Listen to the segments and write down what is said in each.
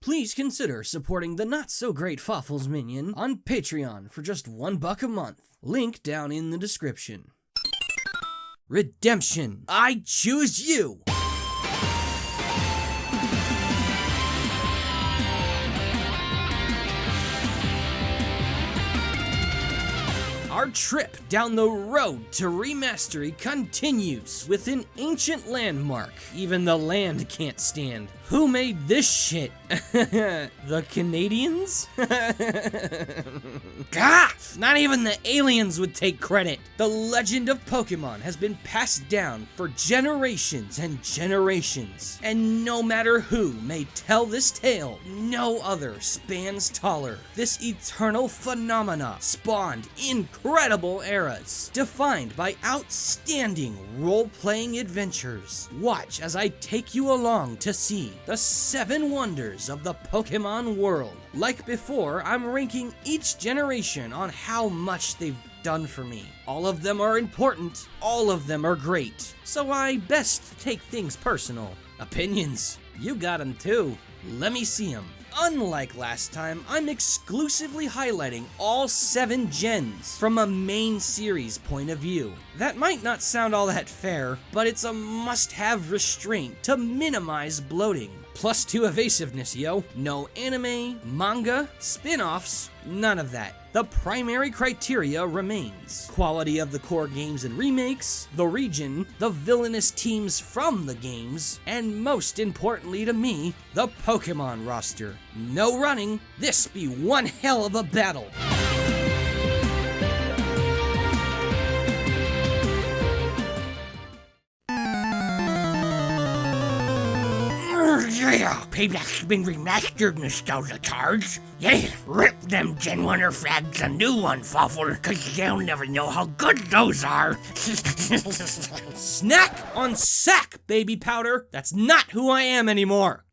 please consider supporting the not-so-great Fawful's Minion on Patreon for just $1 a month. Link down in the description. Redemption. I choose you! Our trip down the road to remastery continues with an ancient landmark even the land can't stand. Who made this shit? The Canadians? Gah! Not even the aliens would take credit. The legend of Pokemon has been passed down for generations and generations. And no matter who may tell this tale, no other spans taller. This eternal phenomena spawned incredible eras, defined by outstanding role-playing adventures. Watch as I take you along to see the 7 wonders of the Pokemon world. Like before, I'm ranking each generation on how much they've done for me. All of them are important, all of them are great, so I best take things personal. Opinions, you got them too. Let me see them. Unlike last time, I'm exclusively highlighting all 7 gens from a main series point of view. That might not sound all that fair, but it's a must-have restraint to minimize bloating. +2 evasiveness, yo. No anime, manga, spin-offs, none of that. The primary criteria remains: quality of the core games and remakes, the region, the villainous teams from the games, and most importantly to me, the Pokemon roster. No running, this be one hell of a battle. Yeah, Payback's been remastered, nostalgia cards. Yeah, rip them Gen 1 or flags a new one, Fawful, cause they'll never know how good those are. Snack on sack, baby powder. That's not who I am anymore.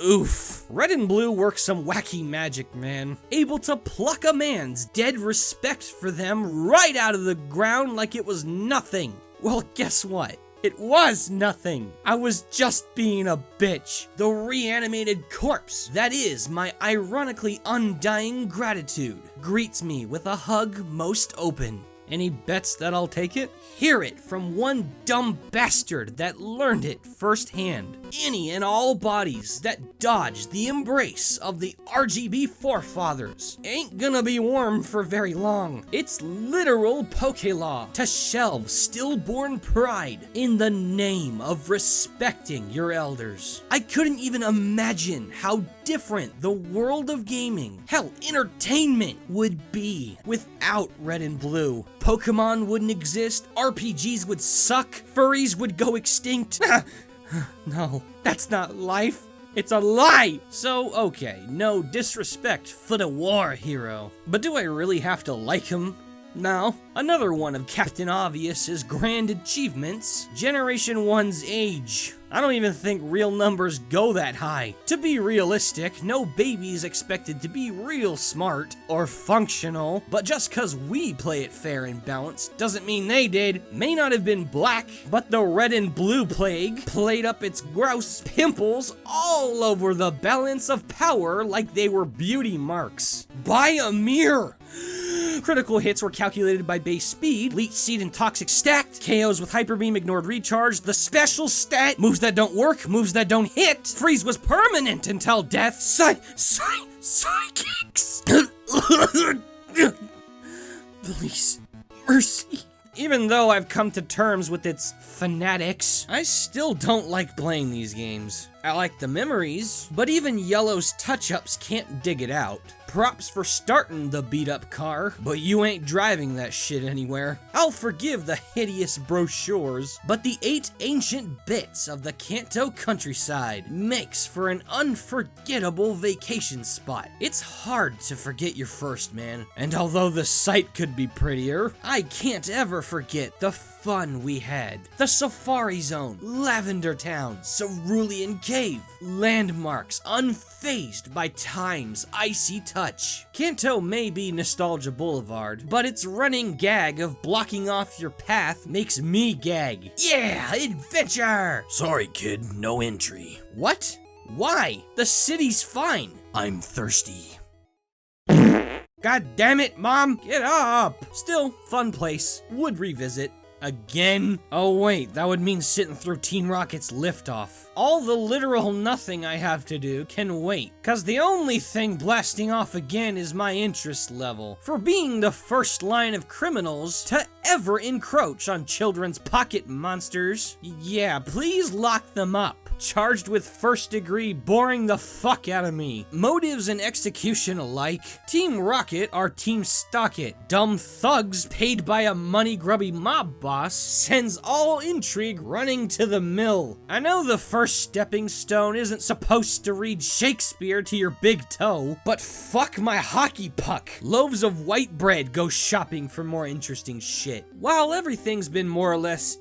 Oof. Red and Blue work some wacky magic, man. Able to pluck a man's dead respect for them right out of the ground like it was nothing. Well, guess what? It was nothing. I was just being a bitch. The reanimated corpse, that is my ironically undying gratitude, greets me with a hug most open. Any bets that I'll take it? Hear it from one dumb bastard that learned it firsthand. Any and all bodies that dodge the embrace of the RGB forefathers ain't gonna be warm for very long. It's literal Poké-Law to shelve stillborn pride in the name of respecting your elders. I couldn't even imagine how different the world of gaming, hell, entertainment would be without Red and Blue. Pokemon wouldn't exist, RPGs would suck, furries would go extinct. No, that's not life. It's a lie! So, okay, no disrespect for the war hero, but do I really have to like him? No. Another one of Captain Obvious's grand achievements, Generation 1's age. I don't even think real numbers go that high. To be realistic, no baby's expected to be real smart or functional, but just cause we play it fair and balanced doesn't mean they did. May not have been black, but the red and blue plague played up its gross pimples all over the balance of power like they were beauty marks. By a mirror! Critical hits were calculated by base speed, leech seed and toxic stacked, KOs with hyper beam ignored recharge, the special stat, moves that don't work, moves that don't hit, freeze was permanent until death, psychics! Please, mercy. Even though I've come to terms with its fanatics, I still don't like playing these games. I like the memories, but even Yellow's touch-ups can't dig it out. Props for starting the beat-up car, but you ain't driving that shit anywhere. I'll forgive the hideous brochures, but the 8 ancient bits of the Kanto countryside makes for an unforgettable vacation spot. It's hard to forget your first, man. And although the sight could be prettier, I can't ever forget the fun we had. The Safari Zone, Lavender Town, Cerulean Cave, landmarks unfazed by time's icy touch. Kanto may be Nostalgia Boulevard, but its running gag of blocking off your path makes me gag. Yeah, adventure! Sorry, kid, no entry. What? Why? The city's fine. I'm thirsty. God damn it, Mom! Get up! Still, fun place. Would revisit. Again? Oh wait, that would mean sitting through Team Rocket's liftoff. All the literal nothing I have to do can wait, cause the only thing blasting off again is my interest level, for being the first line of criminals to ever encroach on children's pocket monsters. Yeah, please lock them up. Charged with first degree boring the fuck out of me. Motives and execution alike. Team Rocket are Team Stockit. Dumb thugs paid by a money-grubby mob boss sends all intrigue running to the mill. I know the first stepping stone isn't supposed to read Shakespeare to your big toe, but fuck my hockey puck. Loaves of white bread go shopping for more interesting shit. While everything's been more or less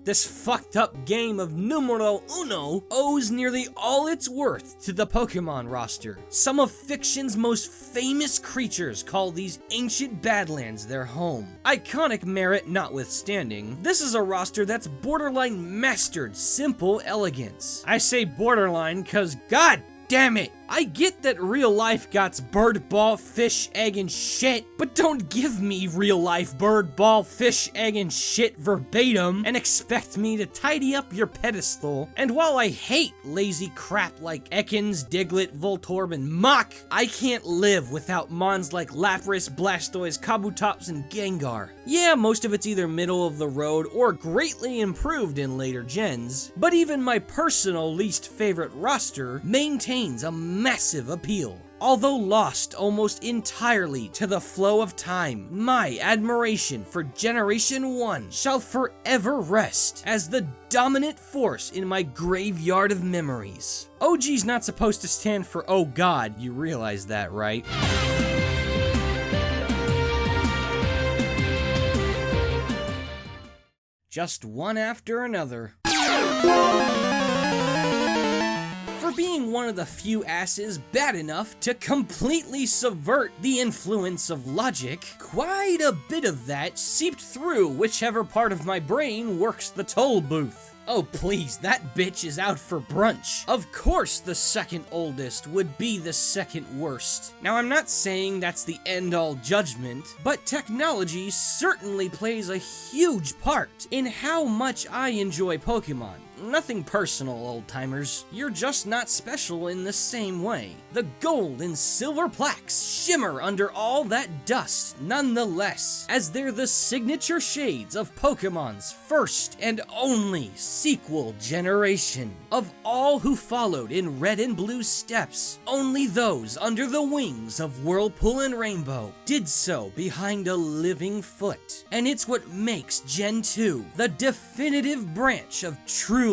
this fucked up game of numero uno owes nearly all its worth to the Pokemon roster. Some of fiction's most famous creatures call these ancient badlands their home. Iconic merit notwithstanding, this is a roster that's borderline mastered simple elegance. I say borderline cause god damn it! I get that real life got bird, ball, fish, egg, and shit, but don't give me real life bird, ball, fish, egg, and shit verbatim and expect me to tidy up your pedestal. And while I hate lazy crap like Ekans, Diglett, Voltorb, and Mach, I can't live without mons like Lapras, Blastoise, Kabutops, and Gengar. Yeah, most of it's either middle of the road or greatly improved in later gens, but even my personal least favorite roster maintains a massive appeal. Although lost almost entirely to the flow of time, my admiration for Generation 1 shall forever rest as the dominant force in my graveyard of memories. OG's not supposed to stand for oh god, you realize that, right? Just one after another. Being one of the few asses bad enough to completely subvert the influence of logic, quite a bit of that seeped through whichever part of my brain works the toll booth. Oh please, that bitch is out for brunch. Of course the second oldest would be the second worst. Now I'm not saying that's the end-all judgment, but technology certainly plays a huge part in how much I enjoy Pokemon. Nothing personal, old-timers. You're just not special in the same way. The gold and silver plaques shimmer under all that dust nonetheless, as they're the signature shades of Pokemon's first and only sequel generation. Of all who followed in Red and Blue's steps, only those under the wings of Whirlpool and Rainbow did so behind a living foot. And it's what makes Gen 2 the definitive branch of true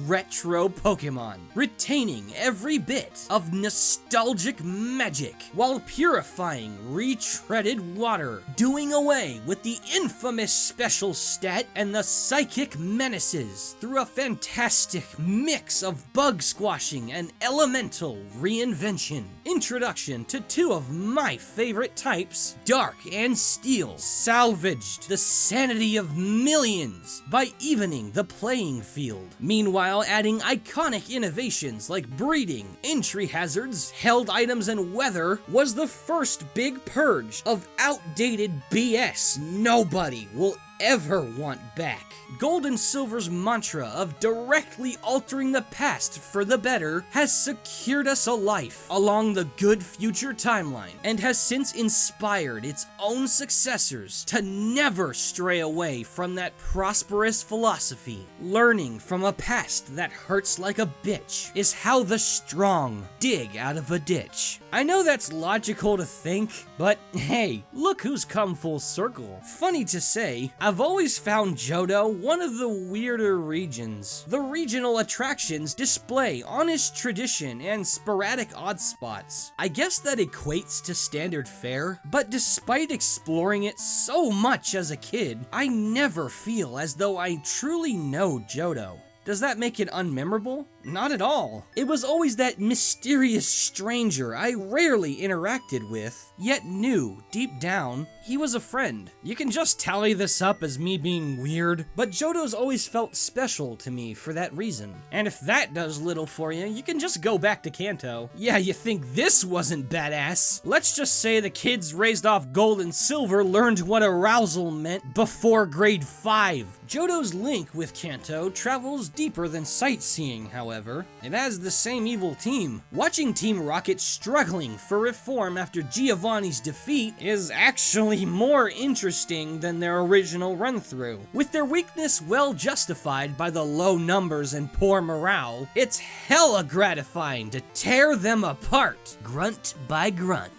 retro Pokemon, retaining every bit of nostalgic magic while purifying retreaded water, doing away with the infamous special stat and the psychic menaces through a fantastic mix of bug squashing and elemental reinvention. Introduction to two of my favorite types, Dark and Steel, salvaged the sanity of millions by evening the playing field. Meanwhile, adding iconic innovations like breeding, entry hazards, held items, and weather was the first big purge of outdated BS nobody will ever want back. Gold and Silver's mantra of directly altering the past for the better has secured us a life along the good future timeline and has since inspired its own successors to never stray away from that prosperous philosophy. Learning from a past that hurts like a bitch is how the strong dig out of a ditch. I know that's logical to think, but hey, look who's come full circle. Funny to say, I've always found Johto one of the weirder regions. The regional attractions display honest tradition and sporadic odd spots. I guess that equates to standard fare, but despite exploring it so much as a kid, I never feel as though I truly know Johto. Does that make it unmemorable? Not at all. It was always that mysterious stranger I rarely interacted with, yet knew, deep down, he was a friend. You can just tally this up as me being weird, but Johto's always felt special to me for that reason. And if that does little for you, you can just go back to Kanto. Yeah, you think this wasn't badass? Let's just say the kids raised off gold and silver learned what arousal meant before grade 5. Johto's link with Kanto travels deeper than sightseeing, however. It has the same evil team. Watching Team Rocket struggling for reform after Giovanni's defeat is actually more interesting than their original run-through. With their weakness well justified by the low numbers and poor morale, it's hella gratifying to tear them apart, grunt by grunt.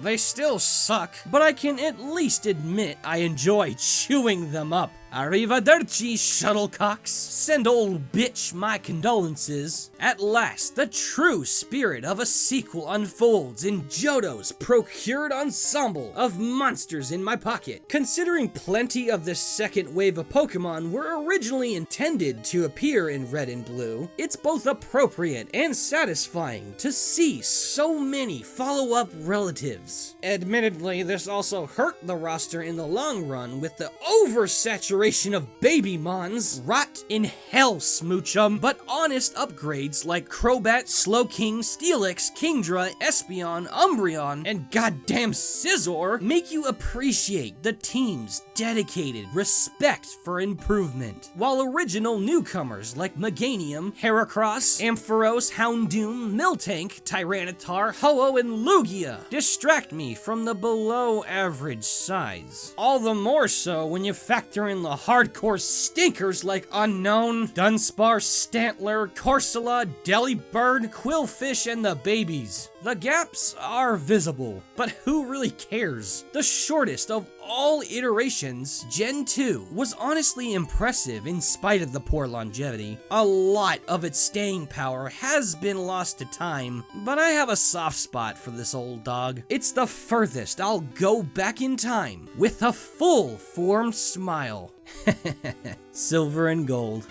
They still suck, but I can at least admit I enjoy chewing them up. Arrivederci, shuttlecocks. Send old bitch my condolences. At last, the true spirit of a sequel unfolds in Johto's procured ensemble of monsters in my pocket. Considering plenty of the second wave of Pokemon were originally intended to appear in Red and Blue, it's both appropriate and satisfying to see so many follow-up relatives. Admittedly, this also hurt the roster in the long run with the oversaturation of baby mons. Rot in hell, smooch 'em. But honest upgrades like Crobat, Slowking, Steelix, Kingdra, Espeon, Umbreon, and goddamn Scizor make you appreciate the team's dedicated respect for improvement. While original newcomers like Meganium, Heracross, Ampharos, Houndoom, Miltank, Tyranitar, Ho-Oh, and Lugia distract me from the below average size. All the more so when you factor in the hardcore stinkers like Unknown, Dunsparce, Stantler, Corsola, Delibird, Quillfish, and the babies. The gaps are visible, but who really cares? The shortest of all iterations, Gen 2, was honestly impressive in spite of the poor longevity. A lot of its staying power has been lost to time, but I have a soft spot for this old dog. It's the furthest I'll go back in time with a full-formed smile. Silver and gold.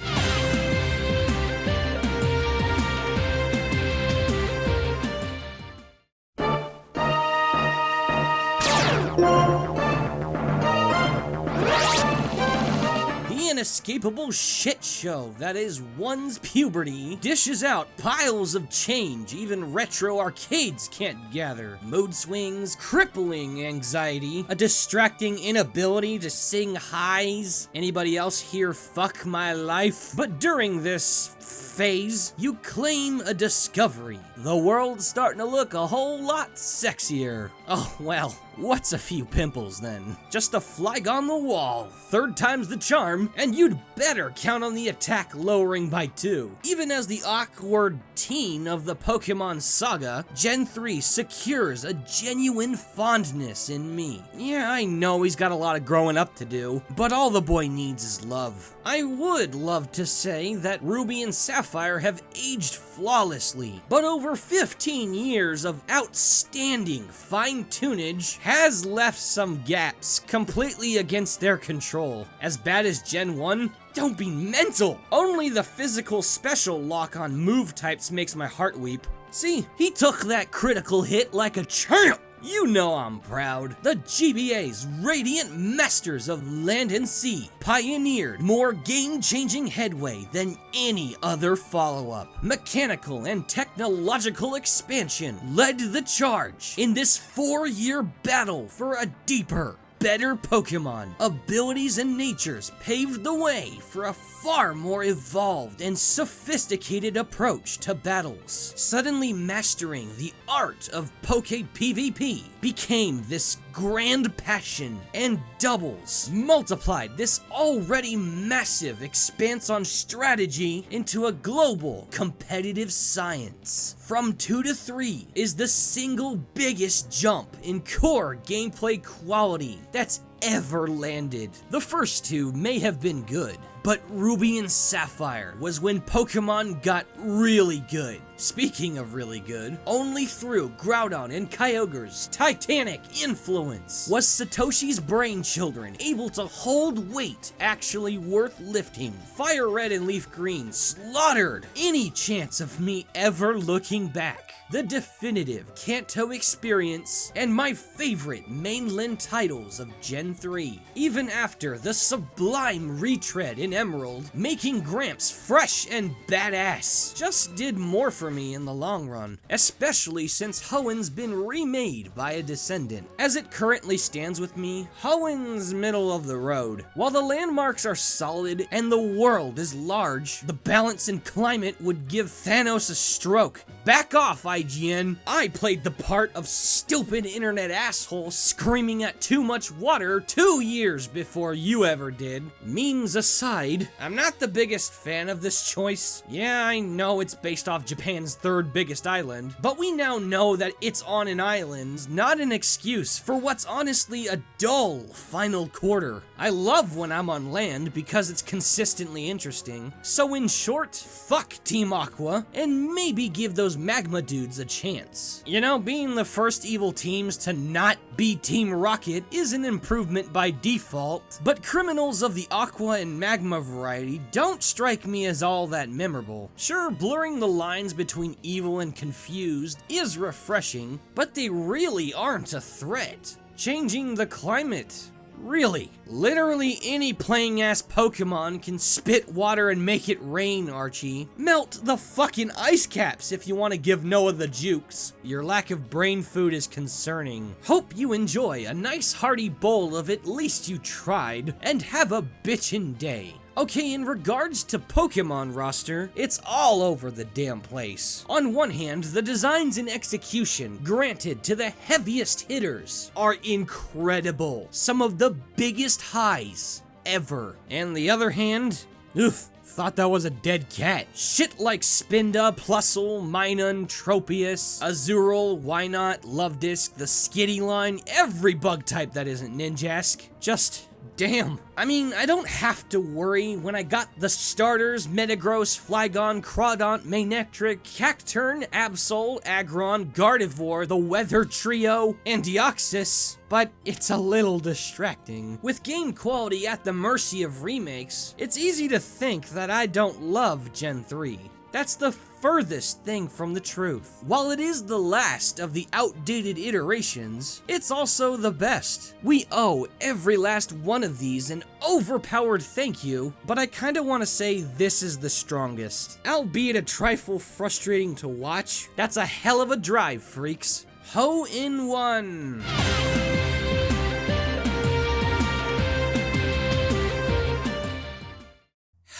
Inescapable shit show that is one's puberty dishes out piles of change even retro arcades can't gather. Mood swings, crippling anxiety, a distracting inability to sing highs. Anybody else here fuck my life? But during this phase, you claim a discovery. The world's starting to look a whole lot sexier. Oh well, what's a few pimples then? Just a flag on the wall, third time's the charm, and you'd better count on the attack lowering by 2. Even as the awkward teen of the Pokemon saga, Gen 3 secures a genuine fondness in me. Yeah, I know he's got a lot of growing up to do, but all the boy needs is love. I would love to say that Ruby and Sapphire have aged flawlessly, but over 15 years of outstanding fine-tunage has left some gaps completely against their control. As bad as Gen 1? Don't be mental! Only the physical special lock on move types makes my heart weep. See, he took that critical hit like a champ! You know I'm proud. The GBA's radiant masters of land and sea pioneered more game-changing headway than any other follow-up. Mechanical and technological expansion led the charge in this 4-year battle for a deeper, better Pokemon. Abilities and natures paved the way for a far more evolved and sophisticated approach to battles. Suddenly mastering the art of Poke PvP became this grand passion, and doubles multiplied this already massive expanse on strategy into a global competitive science. From 2 to 3 is the single biggest jump in core gameplay quality that's ever landed. The first two may have been good, but Ruby and Sapphire was when Pokemon got really good. Speaking of really good, only through Groudon and Kyogre's titanic influence was Satoshi's brain children able to hold weight actually worth lifting. Fire Red and Leaf Green slaughtered any chance of me ever looking back. The definitive Kanto experience, and my favorite mainland titles of Gen 3. Even after the sublime retread in Emerald, making Gramps fresh and badass just did more for me in the long run, especially since Hoenn's been remade by a descendant. As it currently stands with me, Hoenn's middle of the road. While the landmarks are solid and the world is large, the balance in climate would give Thanos a stroke. Back off, IGN. I played the part of stupid internet asshole screaming at too much water 2 years before you ever did. Memes aside, I'm not the biggest fan of this choice. Yeah, I know it's based off Japan's third biggest island, but we now know that it's on an island, not an excuse for what's honestly a dull final quarter. I love when I'm on land because it's consistently interesting. So in short, fuck Team Aqua, and maybe give those magma dudes a chance. You know, being the first evil teams to not be Team Rocket is an improvement by default, but criminals of the Aqua and Magma variety don't strike me as all that memorable. Sure, blurring the lines between evil and confused is refreshing, but they really aren't a threat. Changing the climate. Really? Literally any playing-ass Pokemon can spit water and make it rain, Archie. Melt the fucking ice caps if you want to give Noah the jukes. Your lack of brain food is concerning. Hope you enjoy a nice hearty bowl of At Least You Tried, and have a bitchin' day. Okay, in regards to Pokemon roster, it's all over the damn place. On one hand, the designs and execution granted to the heaviest hitters are incredible. Some of the biggest highs ever. And the other hand, oof. Thought that was a dead cat. Shit like Spinda, Plusle, Minun, Tropius, Azurill, Wynot, Lovedisk, the Skitty line, every bug type that isn't Ninjask. Just damn. I mean, I don't have to worry when I got the starters, Metagross, Flygon, Crawdont, Manectric, Cacturne, Absol, Aggron, Gardevoir, the Weather Trio, and Deoxys, but it's a little distracting. With game quality at the mercy of remakes, it's easy to think that I don't love Gen 3. That's the furthest thing from the truth. While it is the last of the outdated iterations, it's also the best. We owe every last one of these an overpowered thank you, but I kinda wanna say this is the strongest. Albeit a trifle frustrating to watch, that's a hell of a drive, freaks. Ho in one!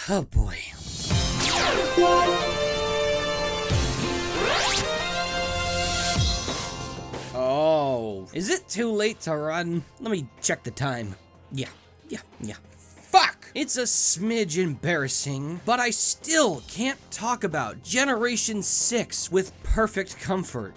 Oh boy. Oh, is it too late to run? Let me check the time. Yeah. Fuck! It's a smidge embarrassing, but I still can't talk about Generation 6 with perfect comfort.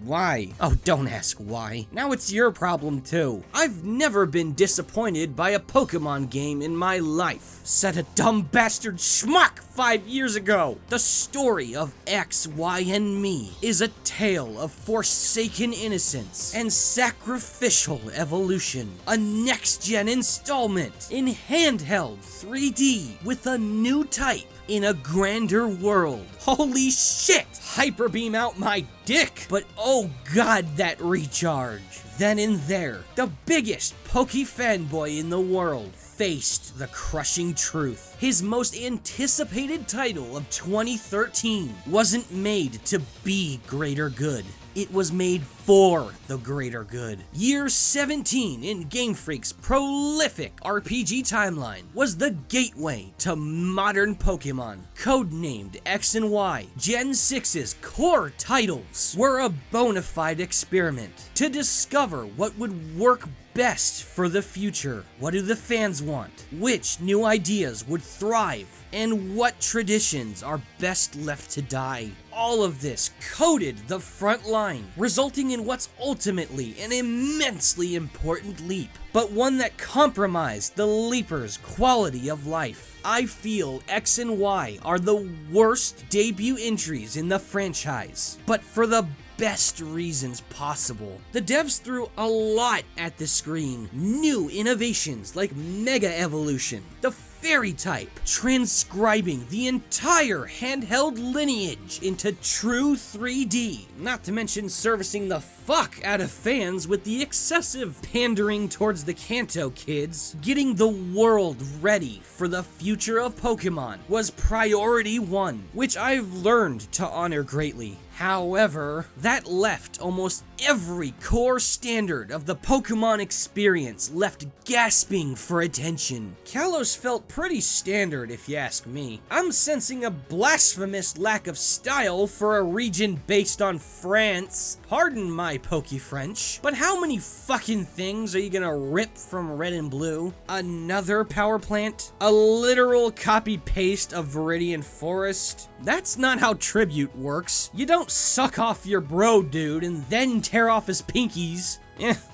Why? Oh, don't ask why. Now it's your problem too. I've never been disappointed by a Pokemon game in my life, said a dumb bastard schmuck 5 years ago. The story of X, Y, and me is a tale of forsaken innocence and sacrificial evolution. A next-gen installment in handheld 3D with a new type in a grander world. Holy shit! Hyper beam out my dick! But oh god, that recharge. Then and there, the biggest Poke fanboy in the world faced the crushing truth. His most anticipated title of 2013 wasn't made to be greater good. It was made for the greater good. Year 17 in Game Freak's prolific RPG timeline was the gateway to modern Pokemon. Codenamed X and Y, Gen 6's core titles were a bona fide experiment to discover what would work best for the future. What do the fans want? Which new ideas would thrive and what traditions are best left to die. All of this coded the front line, resulting in what's ultimately an immensely important leap, but one that compromised the leaper's quality of life. I feel X and Y are the worst debut entries in the franchise, but for the best reasons possible. The devs threw a lot at the screen. New innovations like Mega Evolution, the Fairy type, transcribing the entire handheld lineage into true 3D, not to mention servicing the fuck out of fans with the excessive pandering towards the Kanto kids. Getting the world ready for the future of Pokemon was priority one, which I've learned to honor greatly. However, that left almost every core standard of the Pokemon experience left gasping for attention. Kalos felt pretty standard if you ask me. I'm sensing a blasphemous lack of style for a region based on France. Pardon my Poke-French, but how many fucking things are you gonna rip from Red and Blue? Another power plant? A literal copy-paste of Viridian Forest? That's not how tribute works. You don't suck off your bro dude and then tear off his pinkies.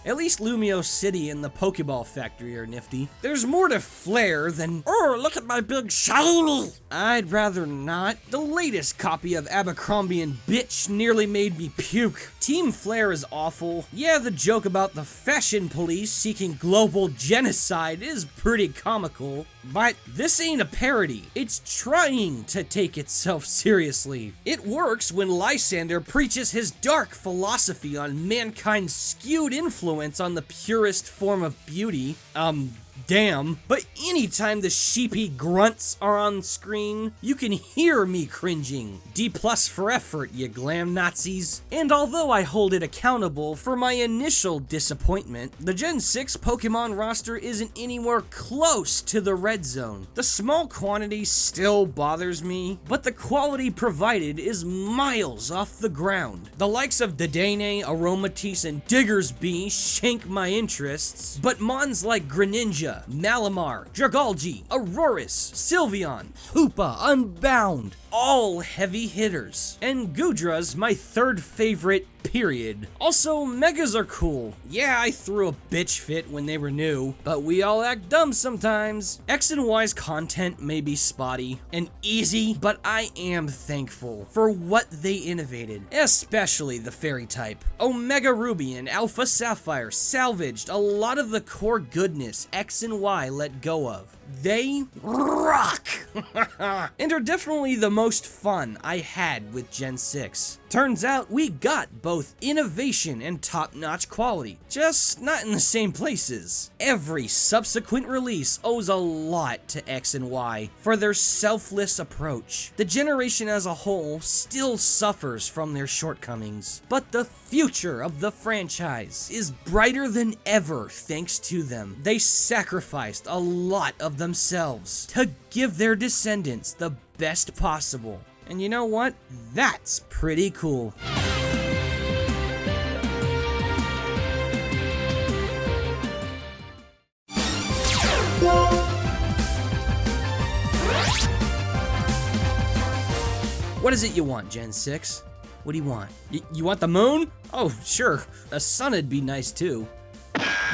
At least Lumio City and the Pokeball Factory are nifty. There's more to Flare than, oh, look at my big shiny. I'd rather not. The latest copy of Abercrombie and Bitch nearly made me puke. Team Flare is awful. Yeah, the joke about the fashion police seeking global genocide is pretty comical, but this ain't a parody. It's trying to take itself seriously. It works when Lysander preaches his dark philosophy on mankind's skewed influence on the purest form of beauty. Damn. But anytime the sheepy grunts are on screen, you can hear me cringing. D+ for effort, you glam Nazis. And although I hold it accountable for my initial disappointment, the Gen 6 Pokemon roster isn't anywhere close to the red zone. The small quantity still bothers me, but the quality provided is miles off the ground. The likes of Dedenne, Aromatisse, and Diggersby shank my interests, but mons like Greninja, Malamar, Dragalge, Aurorus, Sylveon, Hoopa, Unbound, all heavy hitters. And Gudra's my third favorite, period. Also, Megas are cool. Yeah, I threw a bitch fit when they were new, but we all act dumb sometimes. X and Y's content may be spotty and easy, but I am thankful for what they innovated, especially the Fairy type. Omega Ruby and Alpha Sapphire salvaged a lot of the core goodness X and Y let go of. They rock! And are definitely the most fun I had with Gen 6. Turns out we got both innovation and top-notch quality, just not in the same places. Every subsequent release owes a lot to X and Y for their selfless approach. The generation as a whole still suffers from their shortcomings, but the future of the franchise is brighter than ever thanks to them. They sacrificed a lot of themselves to give their descendants the best possible. And you know what? That's pretty cool. What is it you want, Gen 6? What do you want? You want the moon? Oh, sure. A sun'd be nice too.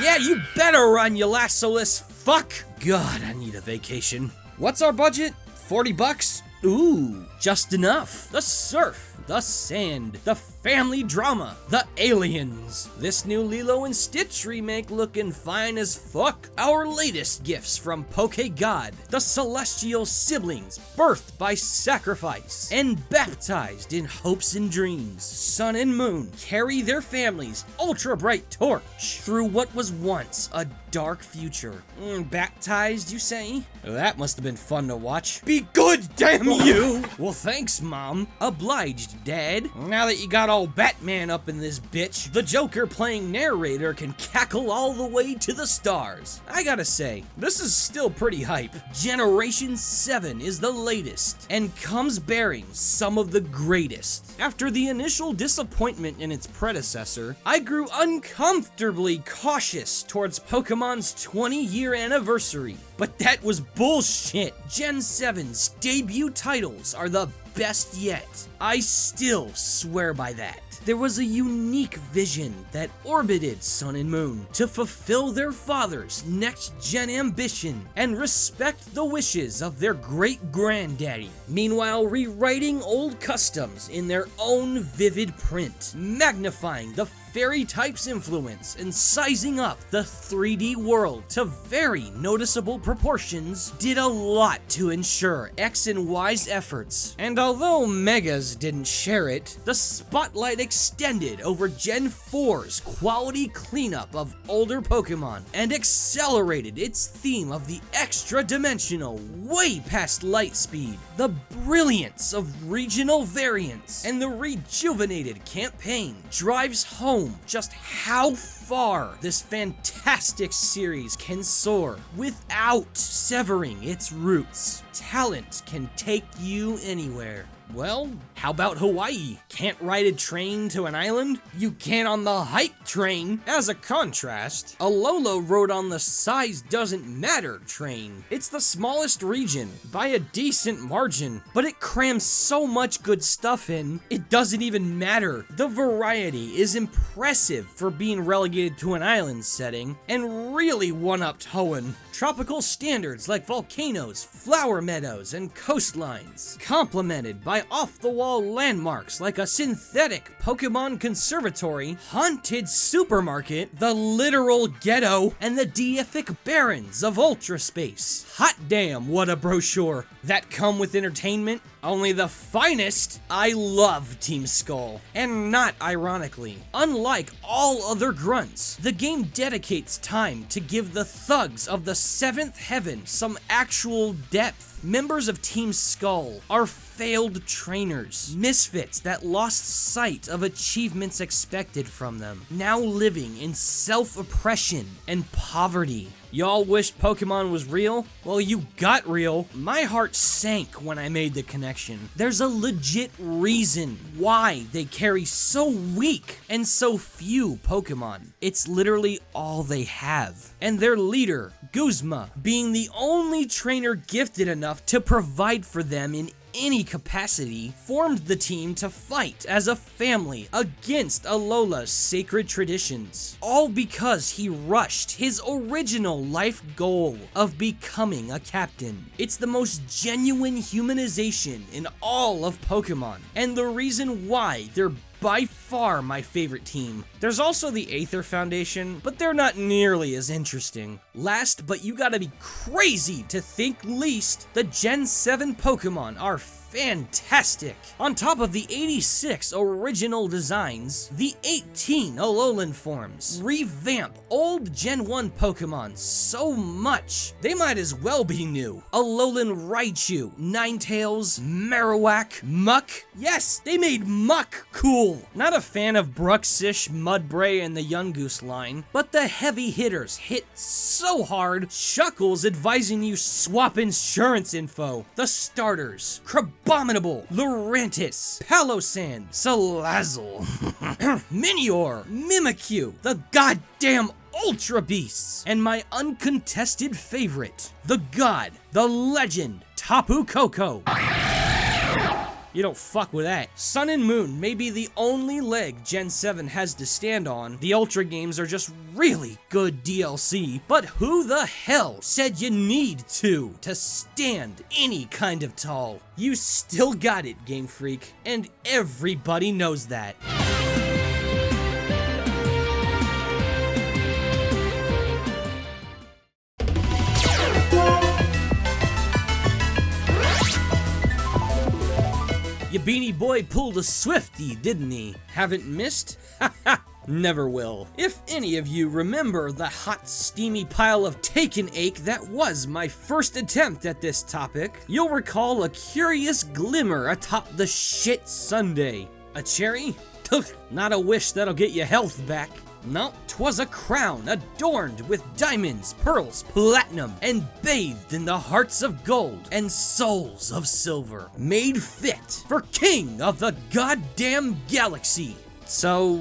Yeah, you better run, you lassoless fuck! God, I need a vacation. What's our budget? 40 bucks? Ooh, just enough. The surf, the sand, the family drama, the aliens. This new Lilo and Stitch remake looking fine as fuck. Our latest gifts from Poke God, the celestial siblings birthed by sacrifice and baptized in hopes and dreams. Sun and Moon carry their families' ultra bright torch through what was once a dark future. Baptized, you say? That must have been fun to watch. Be good, damn you! Well, thanks, Mom. Obliged, Dad. Now that you got all Batman up in this bitch, the Joker playing narrator can cackle all the way to the stars. I gotta say, this is still pretty hype. Generation 7 is the latest, and comes bearing some of the greatest. After the initial disappointment in its predecessor, I grew uncomfortably cautious towards Pokemon's 20-year anniversary. But that was bullshit. Gen 7's debut titles are the best yet. I still swear by that. There was a unique vision that orbited Sun and Moon to fulfill their father's next-gen ambition and respect the wishes of their great-granddaddy, meanwhile rewriting old customs in their own vivid print, magnifying the fairy type's influence and sizing up the 3D world to very noticeable proportions did a lot to ensure X and Y's efforts. And although Megas didn't share it, the spotlight extended over Gen 4's quality cleanup of older Pokemon and accelerated its theme of the extra-dimensional way past light speed, the brilliance of regional variants, and the rejuvenated campaign drives home just how far this fantastic series can soar without severing its roots. Talent can take you anywhere. Well, how about Hawaii? Can't ride a train to an island? You can on the hype train. As a contrast, Alola rode on the size doesn't matter train. It's the smallest region by a decent margin, but it crams so much good stuff in, it doesn't even matter. The variety is impressive for being relegated to an island setting, and really one-upped Hoenn. Tropical standards like volcanoes, flower meadows, and coastlines, complemented by off-the-wall landmarks like a synthetic Pokemon conservatory, haunted supermarket, the literal ghetto, and the deific barrens of Ultra Space. Hot damn, what a brochure. That come with entertainment, only the finest. I love Team Skull. And not ironically, unlike all other grunts, the game dedicates time to give the thugs of the 7th heaven some actual depth. Members of Team Skull are failed trainers, misfits that lost sight of achievements expected from them, now living in self-oppression and poverty. Y'all wished Pokemon was real? Well, you got real. My heart sank when I made the connection. There's a legit reason why they carry so weak and so few Pokemon. It's literally all they have. And their leader, Guzma, being the only trainer gifted enough to provide for them in any capacity, formed the team to fight as a family against Alola's sacred traditions. All because he rushed his original life goal of becoming a captain. It's the most genuine humanization in all of Pokemon, and the reason why they're by far my favorite team. There's also the Aether Foundation, but they're not nearly as interesting. Last, but you gotta be crazy to think least, the Gen 7 Pokemon are fantastic. On top of the 86 original designs, the 18 Alolan forms revamp old Gen 1 Pokemon so much, they might as well be new. Alolan Raichu, Ninetales, Marowak, Muck. Yes, they made Muck cool. Not a fan of Bruxish, Mudbray, and the Yungoos line, but the heavy hitters hit so hard, Shuckles advising you swap insurance info. The starters, Abominable, Lurantis, Palossand, Salazzle, Minior, Mimikyu, the goddamn Ultra Beasts, and my uncontested favorite, the god, the legend, Tapu Koko. You don't fuck with that. Sun and Moon may be the only leg Gen 7 has to stand on. The Ultra games are just really good DLC, but who the hell said you need to stand any kind of tall? You still got it, Game Freak, and everybody knows that. Your beanie boy pulled a Swiftie, didn't he? Haven't missed? Haha, never will. If any of you remember the hot, steamy pile of Taken ache that was my first attempt at this topic, you'll recall a curious glimmer atop the shit sundae. A cherry? Not a wish that'll get your health back. No, 'twas a crown adorned with diamonds, pearls, platinum, and bathed in the hearts of gold and souls of silver, made fit for king of the goddamn galaxy. So,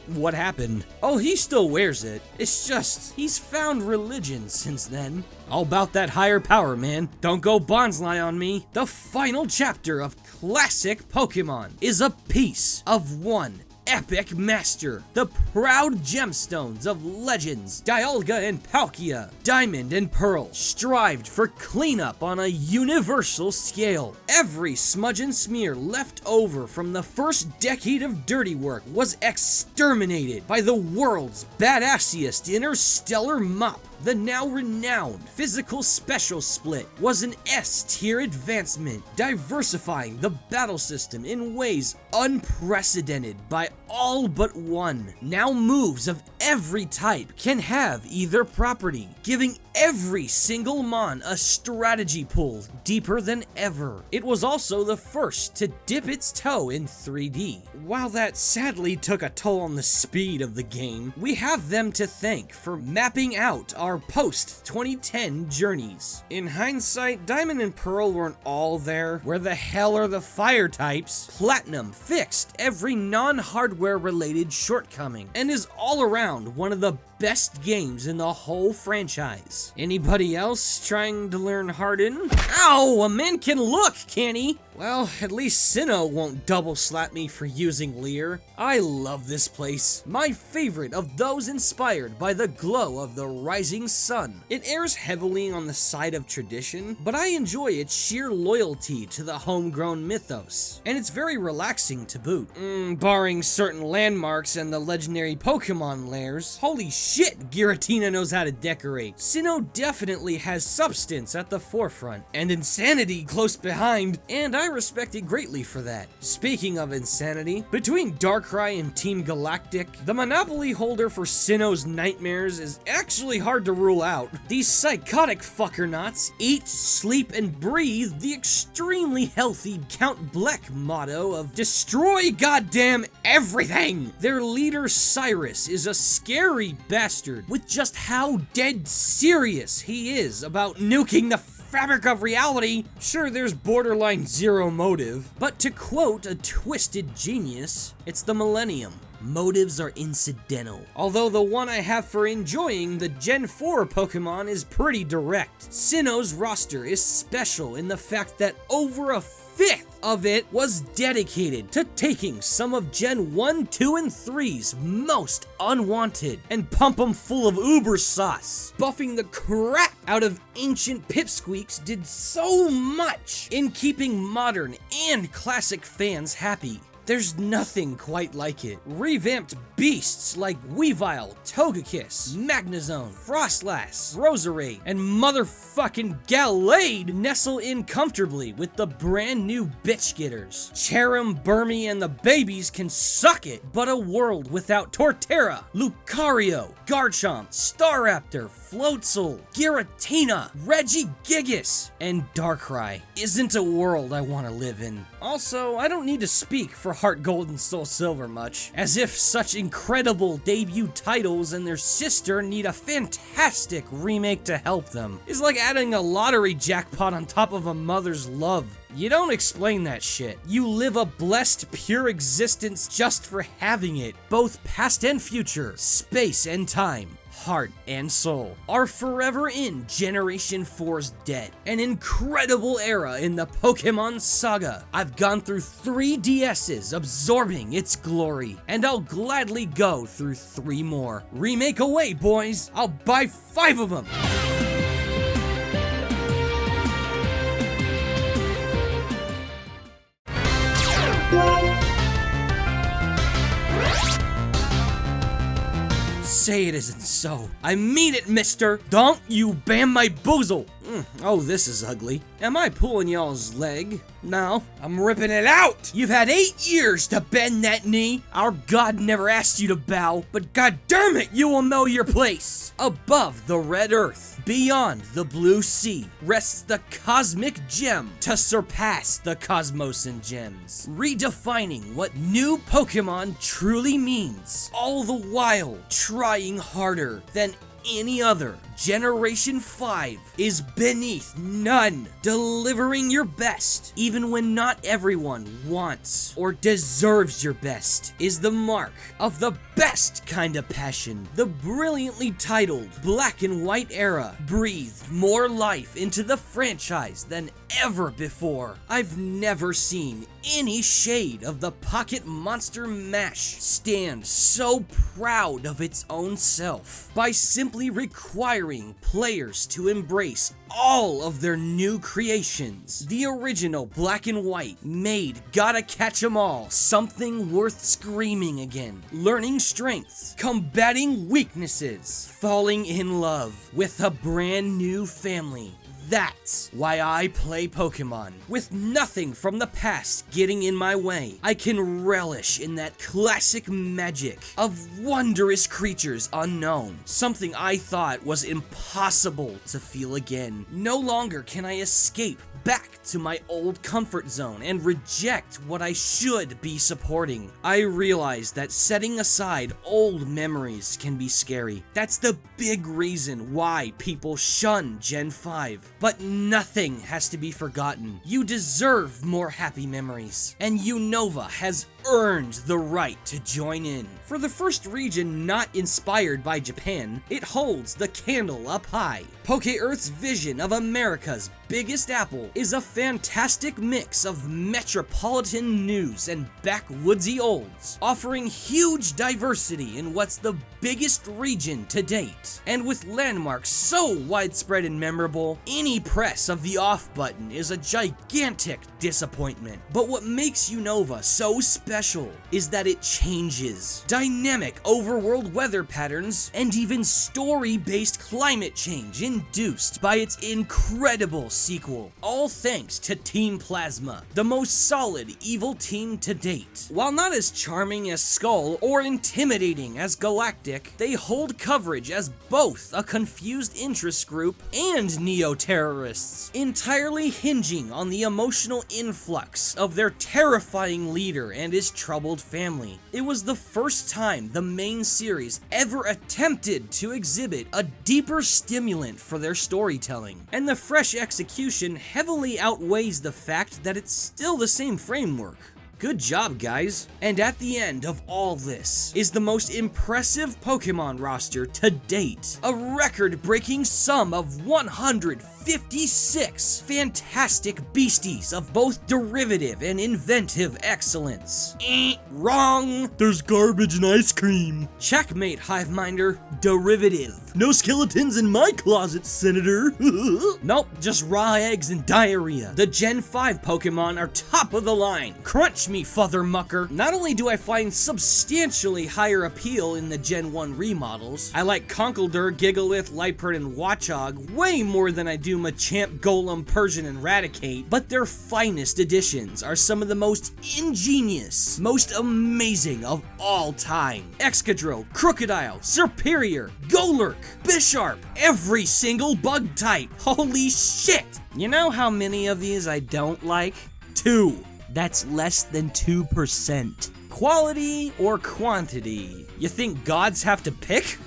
what happened? Oh, he still wears it. It's just, he's found religion since then. All about that higher power, man. Don't go bonsly on me. The final chapter of classic Pokemon is a piece of one epic master. The proud gemstones of legends, Dialga and Palkia, Diamond and Pearl, strived for cleanup on a universal scale. Every smudge and smear left over from the first decade of dirty work was exterminated by the world's badassiest interstellar mop. The now renowned Physical Special Split was an S-tier advancement, diversifying the battle system in ways unprecedented by all but one. Now moves of every type can have either property, giving every single mon a strategy pool deeper than ever. It was also the first to dip its toe in 3D. While that sadly took a toll on the speed of the game, we have them to thank for mapping out our post-2010 journeys. In hindsight, Diamond and Pearl weren't all there. Where the hell are the fire types? Platinum fixed every non-hardware related shortcoming and is all around one of the best games in the whole franchise. Anybody else trying to learn Harden? Ow, a man can look, can he? Well, at least Sinnoh won't double slap me for using Leer. I love this place. My favorite of those inspired by the glow of the rising sun. It errs heavily on the side of tradition, but I enjoy its sheer loyalty to the homegrown mythos. And it's very relaxing to boot. Barring certain landmarks and the legendary Pokemon lairs. Holy shit, Giratina knows how to decorate. Sinnoh definitely has substance at the forefront, and insanity close behind, and I respect it greatly for that. Speaking of insanity, between Darkrai and Team Galactic, the monopoly holder for Sinnoh's nightmares is actually hard to rule out. These psychotic fuckernots eat, sleep, and breathe the extremely healthy Count Bleck motto of destroy goddamn everything. Their leader Cyrus is a scary bastard with just how dead serious he is about nuking the fabric of reality. Sure, there's borderline zero motive, but to quote a twisted genius, it's the millennium. Motives are incidental. Although the one I have for enjoying the Gen 4 Pokemon is pretty direct. Sinnoh's roster is special in the fact that over a fifth of it was dedicated to taking some of Gen 1, 2, and 3's most unwanted and pump them full of uber sauce. Buffing the crap out of ancient pipsqueaks did so much in keeping modern and classic fans happy. There's nothing quite like it. Revamped beasts like Weavile, Togekiss, Magnezone, Frostlass, Roserade, and motherfucking Gallade nestle in comfortably with the brand new bitch getters. Cherim, Burmy, and the babies can suck it, but a world without Torterra, Lucario, Garchomp, Staraptor, Floatzel, Giratina, Regigigas, and Darkrai isn't a world I want to live in. Also, I don't need to speak for Heart Gold and Soul Silver much, as if such incredible debut titles and their sister need a fantastic remake to help them. It's like adding a lottery jackpot on top of a mother's love. You don't explain that shit. You live a blessed, pure existence just for having it. Both past and future, space and time, heart and soul are forever in Generation 4's debt. An incredible era in the Pokemon saga. I've gone through 3 DSs absorbing its glory, and I'll gladly go through 3 more. Remake away, boys. I'll buy 5 of them. Say it isn't so. I mean it, mister. Don't you bam my boozle. Oh, this is ugly. Am I pulling y'all's leg? No, I'm ripping it out. You've had 8 years to bend that knee. Our God never asked you to bow, but God damn it, you will know your place. Above the red earth, beyond the blue sea, rests the cosmic gem to surpass the cosmos and gems, redefining what new Pokemon truly means, all the while trying harder than any other Generation 5 is beneath none. Delivering your best, even when not everyone wants or deserves your best, is the mark of the best kind of passion. The brilliantly titled Black and White era breathed more life into the franchise than ever before. I've never seen any shade of the Pocket Monster Mash stand so proud of its own self by simply requiring players to embrace all of their new creations. The original Black and White made Gotta Catch 'Em All something worth screaming again. Learning strengths, combating weaknesses, falling in love with a brand new family. That's why I play Pokemon. With nothing from the past getting in my way, I can relish in that classic magic of wondrous creatures unknown, something I thought was impossible to feel again. No longer can I escape back to my old comfort zone and reject what I should be supporting. I realize that setting aside old memories can be scary. That's the big reason why people shun Gen 5. But nothing has to be forgotten. You deserve more happy memories, and Unova has earned the right to join in. For the first region not inspired by Japan, it holds the candle up high. Poke-Earth's vision of America's biggest apple is a fantastic mix of metropolitan news and backwoodsy olds, offering huge diversity in what's the biggest region to date. And with landmarks so widespread and memorable, any press of the off button is a gigantic disappointment. But what makes Unova so special is that it changes. Dynamic overworld weather patterns and even story-based climate change induced by its incredible sequel. All thanks to Team Plasma, the most solid evil team to date. While not as charming as Skull or intimidating as Galactic, they hold coverage as both a confused interest group and neo-terrorists, entirely hinging on the emotional influx of their terrifying leader and his troubled family. It was the first time the main series ever attempted to exhibit a deeper stimulant for their storytelling, and the fresh execution heavily outweighs the fact that it's still the same framework. Good job, guys. And at the end of all this is the most impressive Pokemon roster to date. A record-breaking sum of 156 fantastic beasties of both derivative and inventive excellence. Wrong! There's garbage and ice cream. Checkmate, Hiveminder. Derivative. No skeletons in my closet, Senator. Nope, just raw eggs and diarrhea. The Gen 5 Pokemon are top of the line. Crunch me, Father Mucker. Not only do I find substantially higher appeal in the Gen 1 remodels, I like Conkeldurr, Gigalith, Liepard, and Watchog way more than I do Machamp, Golem, Persian, and Raticate, but their finest additions are some of the most ingenious, most amazing of all time. Excadrill, Crocodile, Serperior, Golurk, Bisharp, every single bug type. Holy shit! You know how many of these I don't like? 2. That's less than 2%. Quality or quantity? You think gods have to pick?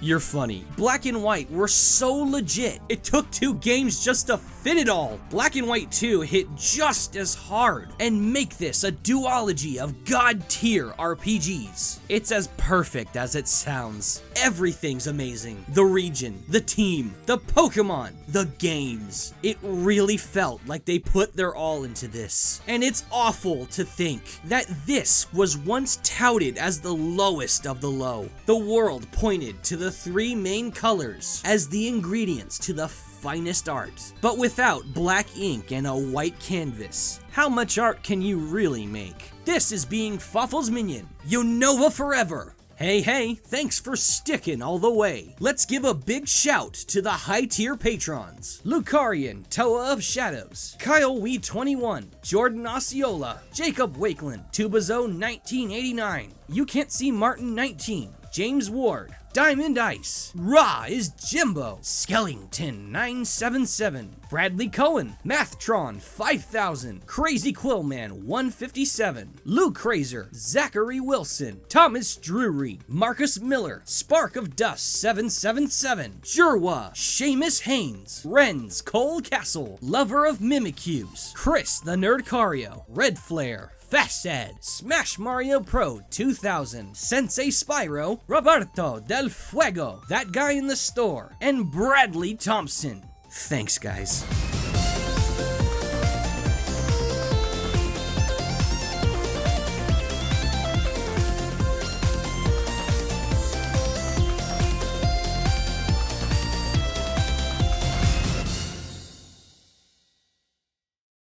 You're funny. Black and White were so legit, it took 2 games just to fit it all. Black and White 2 hit just as hard and make this a duology of god-tier RPGs. It's as perfect as it sounds. Everything's amazing. The region, the team, the Pokemon, the games. It really felt like they put their all into this. And it's awful to think that this was once touted as the lowest of the low. The world pointed to the 3 main colors as the ingredients to the finest art. But without black ink and a white canvas, how much art can you really make? This is being Fawful's Minion. Unova forever! Hey, thanks for sticking all the way. Let's give a big shout to the high-tier patrons. Lucarian, Toa of Shadows, Kyle Wee 21, Jordan Osceola, Jacob Wakeland, Tubazo 1989, You Can't See Martin 19, James Ward. Diamond Ice. Raw is Jimbo. Skellington 977. Bradley Cohen. Mathtron 5000. Crazy Quillman 157. Lou Crazer. Zachary Wilson. Thomas Drury. Marcus Miller. Spark of Dust 777. Jurwa. Seamus Haynes. Renz Cole Castle. Lover of Mimicues. Chris the Nerdcario. Red Flare. Fasad, Smash Mario Pro 2000, Sensei Spyro, Roberto Del Fuego, That Guy in the Store, and Bradley Thompson. Thanks, guys.